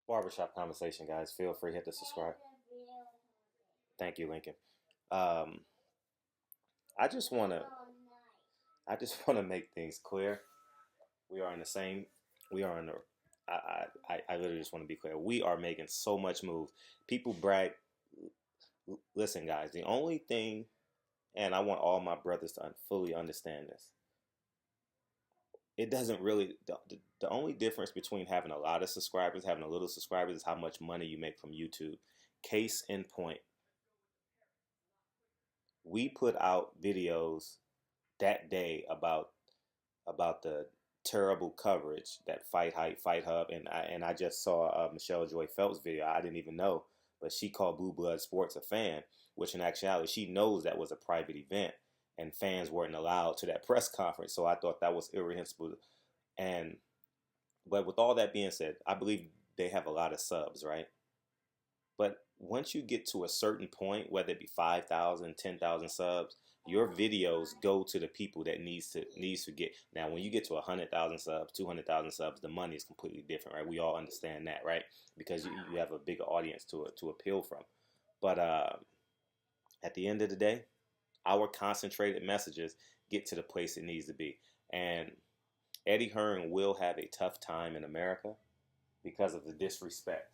Barbershop conversation, guys. Feel free to hit the subscribe. Thank you, Lincoln. Um, I just wanna, I just wanna make things clear. We are in the same. We are in the. I literally just want to be clear. We are making so much moves. People brag. Listen, guys. The only thing, and I want all my brothers to fully understand this. It doesn't really. The only difference between having a lot of subscribers, having a little subscribers, is how much money you make from YouTube. Case in point, we put out videos that day about the terrible coverage that Fight Hype, Fight Hub, and I just saw Michelle Joy Phelps video. I didn't even know, but she called Blue Blood Sports a fan, which in actuality she knows that was a private event and fans weren't allowed to that press conference. So I thought that was irreprehensible. And but with all that being said, I believe they have a lot of subs, right? But once you get to a certain point, whether it be 5,000, 10,000 subs, your videos go to the people that needs to get. Now, when you get to 100,000 subs, 200,000 subs, the money is completely different, right? We all understand that, right? Because you have a bigger audience to appeal from. But at the end of the day, our concentrated messages get to the place it needs to be. And Eddie Hearn will have a tough time in America because of the disrespect,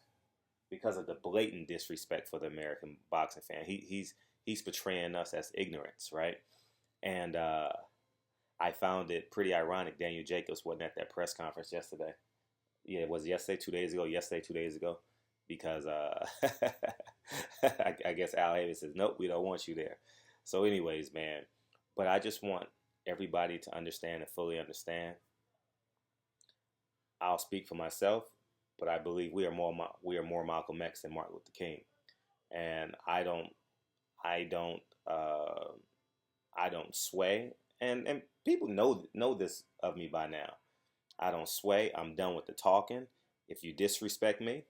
because of the blatant disrespect for the American boxing fan. He's portraying us as ignorance, right? And I found it pretty ironic Daniel Jacobs wasn't at that press conference yesterday. Yeah, it was yesterday, 2 days ago. Yesterday, 2 days ago, because I guess Al Haven says nope, we don't want you there. So, anyways, man, but I just want everybody to understand and fully understand. I'll speak for myself, but I believe we are more Malcolm X than Martin Luther King, and I don't uh, I don't sway, and people know this of me by now. I don't sway. I'm done with the talking. If you disrespect me,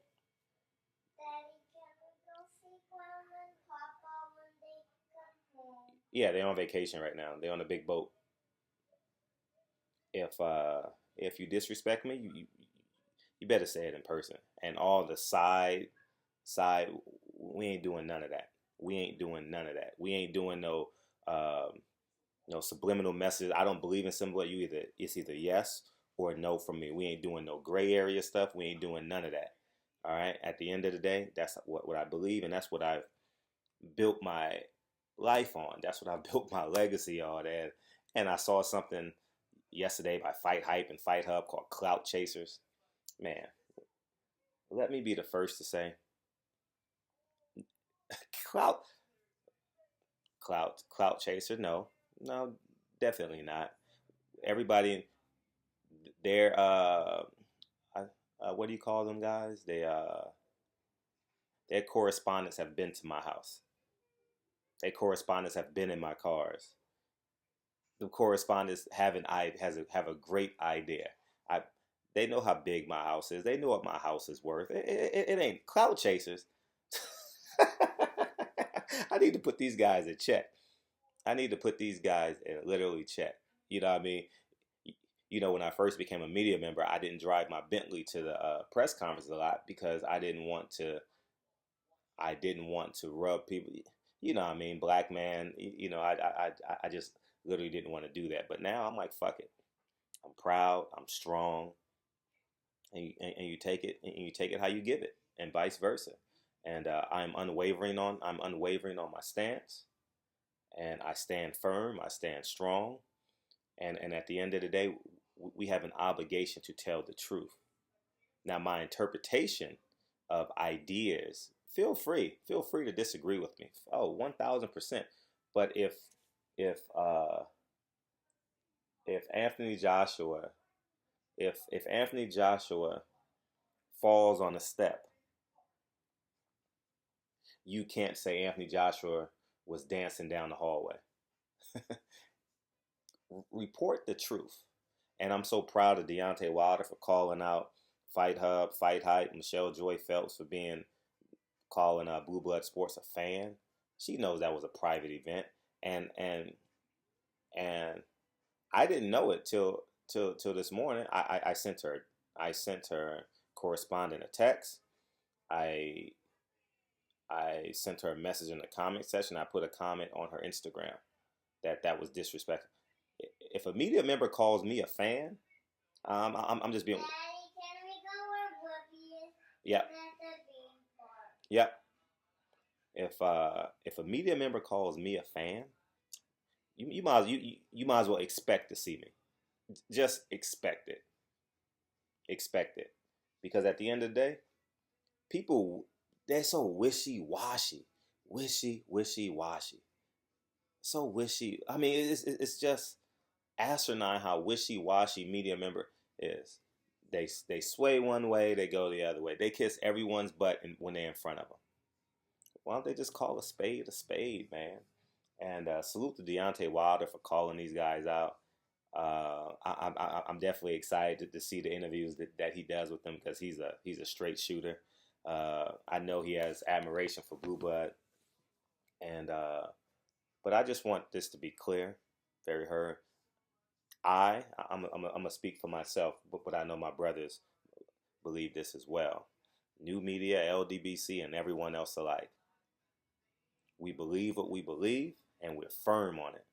yeah, they're on vacation right now. They're on a big boat. If uh, if you disrespect me, you better say it in person. And all the side, we ain't doing none of that. We ain't doing none of that. We ain't doing um, no subliminal messages. I don't believe in symbol. It's either yes or no from me. We ain't doing no gray area stuff. We ain't doing none of that. All right. At the end of the day, that's what I believe, and that's what I've built my life on. That's what I built my legacy on. And I saw something yesterday by Fight Hype and Fight Hub called Clout Chasers. Man, let me be the first to say, clout, clout chaser. No, no, definitely not. Everybody, they're what do you call them guys? Their correspondents have been to my house. Their correspondents have been in my cars. The correspondents have a great idea. I They know how big my house is. They know what my house is worth. It ain't clout chasers. I need to put these guys in check. I need to put these guys in literally check. You know what I mean? When I first became a media member, I didn't drive my Bentley to the press conference a lot because I didn't want to. I didn't want to rub people. You know what I mean? Black man. I just literally didn't want to do that. But now I'm like, fuck it. I'm proud. I'm strong. And you take it, and you take it how you give it, and vice versa. And I'm unwavering on my stance, and I stand firm. I stand strong. And at the end of the day, we have an obligation to tell the truth. Now, my interpretation of ideas, feel free to disagree with me. Oh, 1,000%. But if uh, if Anthony Joshua, if Anthony Joshua falls on a step, you can't say Anthony Joshua was dancing down the hallway. Report the truth. And I'm so proud of Deontay Wilder for calling out Fight Hub, Fight Hype, Michelle Joy Phelps for calling Blue Blood Sports a fan. She knows that was a private event, and I didn't know it till this morning. I sent her correspondent a text, I I sent her a message in the comment section. I put a comment on her Instagram that was disrespectful. If a media member calls me a fan, I'm just being. Daddy, can we go where Whoopi is? Yep. Yep. If a media member calls me a fan, you might as well expect to see me. Just expect it. Expect it. Because at the end of the day, people, they're so wishy-washy. Wishy-washy. So wishy. I mean, it's just asinine how wishy-washy media member is. They sway one way, they go the other way. They kiss everyone's butt when they're in front of them. Why don't they just call a spade, man? And salute to Deontay Wilder for calling these guys out. I'm definitely excited to see the interviews that he does with them because he's a straight shooter. I know he has admiration for Blue Blood, and but I just want this to be clear, very heard. I'm gonna speak for myself, but I know my brothers believe this as well. New media, LDBC, and everyone else alike. We believe what we believe, and we're firm on it.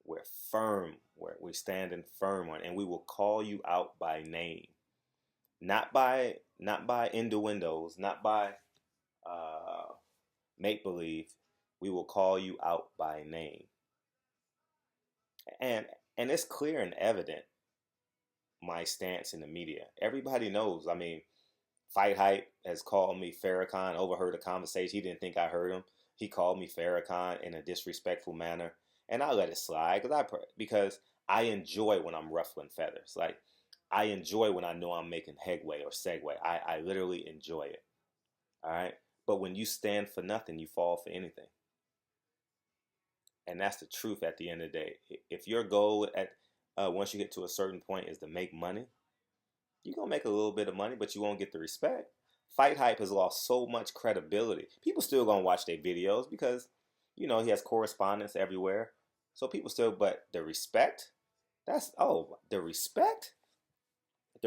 We're firm. We're standing firm on it, and we will call you out by name, not by innuendos, not by make believe. We will call you out by name, and it's clear and evident my stance in the media. Everybody knows. I mean, Fight Hype has called me Farrakhan. Overheard a conversation. He didn't think I heard him. He called me Farrakhan in a disrespectful manner, and I let it slide because I enjoy when I'm ruffling feathers. Like I enjoy when I know I'm making headway or segue. I literally enjoy it. All right, but when you stand for nothing, you fall for anything, and that's the truth. At the end of the day, if your goal at once you get to a certain point is to make money, you're going to make a little bit of money, but you won't get the respect. Fight Hype has lost so much credibility. People still going to watch their videos because, he has correspondence everywhere. So people still, but the respect, the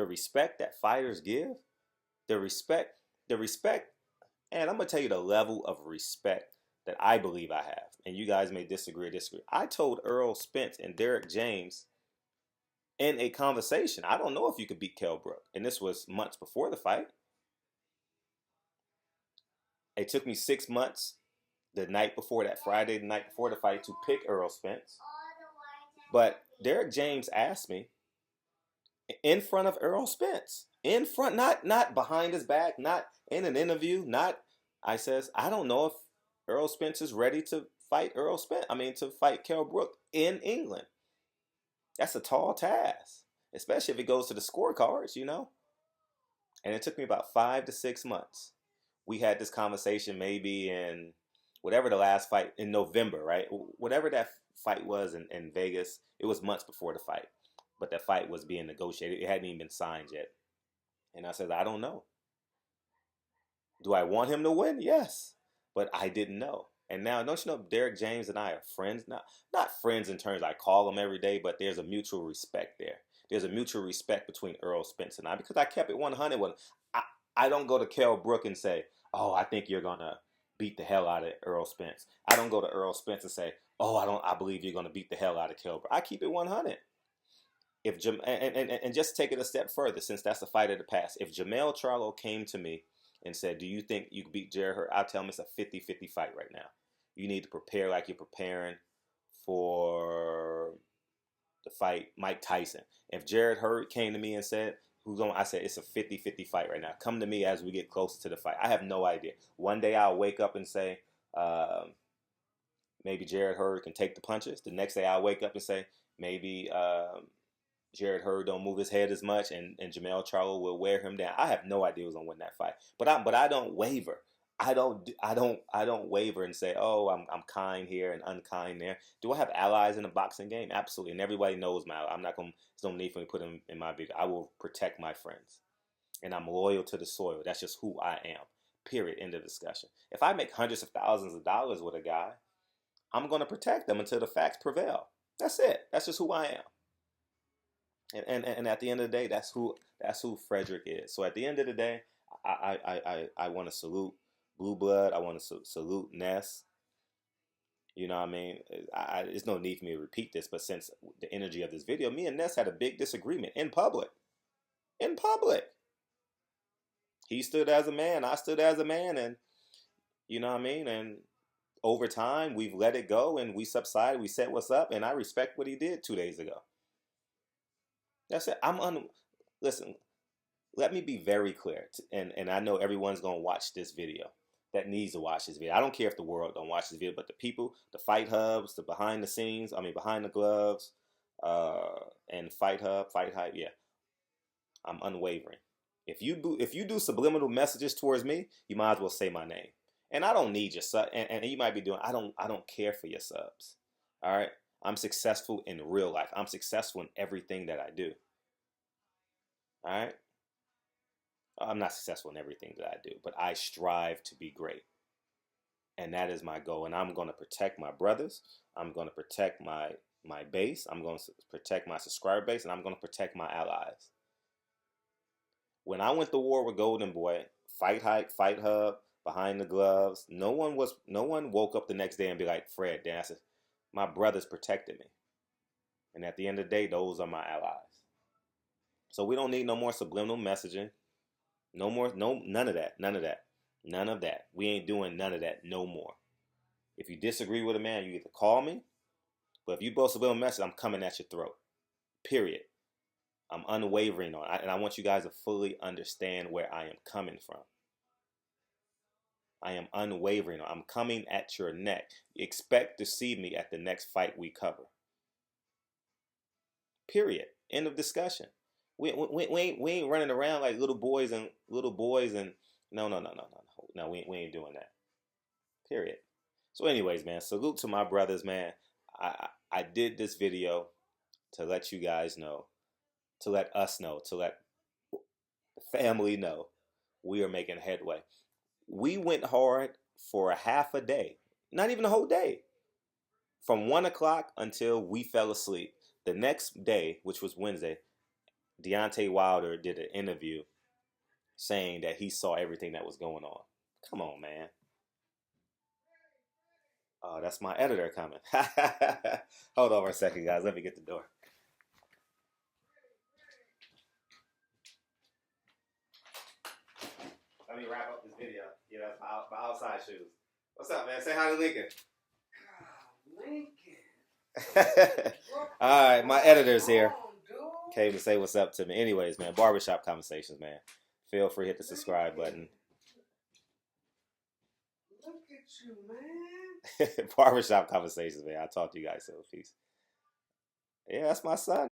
respect that fighters give, the respect, and I'm going to tell you the level of respect that I believe I have. And you guys may disagree or disagree. I told Earl Spence and Derek James in a conversation, I don't know if you could beat Kell Brook. And this was months before the fight. It took me 6 months, the night before that Friday, the night before the fight, to pick Earl Spence. But Derek James asked me in front of Earl Spence, in front, not behind his back, not in an interview, I says, I don't know if Earl Spence is ready to fight to fight Kell Brook in England. That's a tall task, especially if it goes to the scorecards, And it took me about 5 to 6 months. We had this conversation maybe in whatever the last fight in November, right? Whatever that fight was in Vegas, it was months before the fight. But that fight was being negotiated. It hadn't even been signed yet. And I said, I don't know. Do I want him to win? Yes. But I didn't know. And now, don't you know, Derek James and I are friends? Not friends in terms I call him every day, but there's a mutual respect there. There's a mutual respect between Earl Spence and I because I kept it 100 with him. I don't go to Kell Brook and say, oh, I think you're going to beat the hell out of Earl Spence. I don't go to Earl Spence and say, oh, I believe you're going to beat the hell out of Kell Brook. I keep it 100. And just take it a step further, since that's a fight of the past. If Jamel Charlo came to me and said, do you think you could beat Jarrett Hurd? I'll tell him it's a 50-50 fight right now. You need to prepare like you're preparing for the fight Mike Tyson. If Jarrett Hurd came to me and said, I said, it's a 50-50 fight right now. Come to me as we get closer to the fight. I have no idea. One day I'll wake up and say, maybe Jarrett Hurd can take the punches. The next day I'll wake up and say, maybe Jarrett Hurd don't move his head as much, and Jamel Charlo will wear him down. I have no idea who's gonna win that fight, but I don't waver. I don't waver and say, oh, I'm kind here and unkind there. Do I have allies in the boxing game? Absolutely, and everybody knows my. There's no need for me to put them in my video. I will protect my friends, and I'm loyal to the soil. That's just who I am. Period. End of discussion. If I make hundreds of thousands of dollars with a guy, I'm gonna protect them until the facts prevail. That's it. That's just who I am. And at the end of the day, that's who Frederick is. So at the end of the day, I want to salute Blue Blood. I want to salute Ness. You know what I mean? There's no need for me to repeat this, but since the energy of this video, me and Ness had a big disagreement in public. In public. He stood as a man, I stood as a man, and you know what I mean? And over time, we've let it go and we subsided. We said what's up, and I respect what he did 2 days ago. That's it. Listen, let me be very clear, and I know everyone's gonna watch this video that needs to watch this video. I don't care if the world don't watch this video, but the people, the fight hubs, the behind the scenes, I mean behind the gloves, and fight hub, fight hype, yeah. I'm unwavering. If you do subliminal messages towards me, you might as well say my name. And I don't need your sub. And you might be doing. I don't care for your subs. All right. I'm successful in real life. I'm successful in everything that I do. All right. I'm not successful in everything that I do, but I strive to be great. And that is my goal. And I'm going to protect my brothers. I'm going to protect my base. I'm going to protect my subscriber base, and I'm going to protect my allies. When I went to war with Golden Boy, Fight Hype, Fight Hub, Behind the Gloves, no one woke up the next day and be like, Fred, Dan, I said, my brothers protected me. And at the end of the day, those are my allies. So we don't need no more subliminal messaging. None of that. We ain't doing none of that no more. If you disagree with a man, you either call me, but if you both subliminal message, I'm coming at your throat. Period. I'm unwavering on it, and I want you guys to fully understand where I am coming from. I am unwavering. I'm coming at your neck. Expect to see me at the next fight we cover. Period. End of discussion. We ain't running around like little boys and no, we ain't doing that. Period. So anyways, man, salute to my brothers, man. I did this video to let you guys know, to let us know, to let the family know we are making headway. We went hard for a half a day, not even a whole day, from 1 o'clock until we fell asleep. The next day, which was Wednesday, Deontay Wilder did an interview saying that he saw everything that was going on. Come on, man. Oh, that's my editor coming. Hold on for a second, guys. Let me get the door. Let me wrap up this video. Yeah, that's my outside shoes. What's up, man? Say hi to Lincoln. Lincoln. All right, my editor's here. Came to say what's up to me. Anyways, man, barbershop conversations, man. Feel free to hit the subscribe button. Look at you, man. Barbershop conversations, man. I'll talk to you guys soon. Peace. Yeah, that's my son.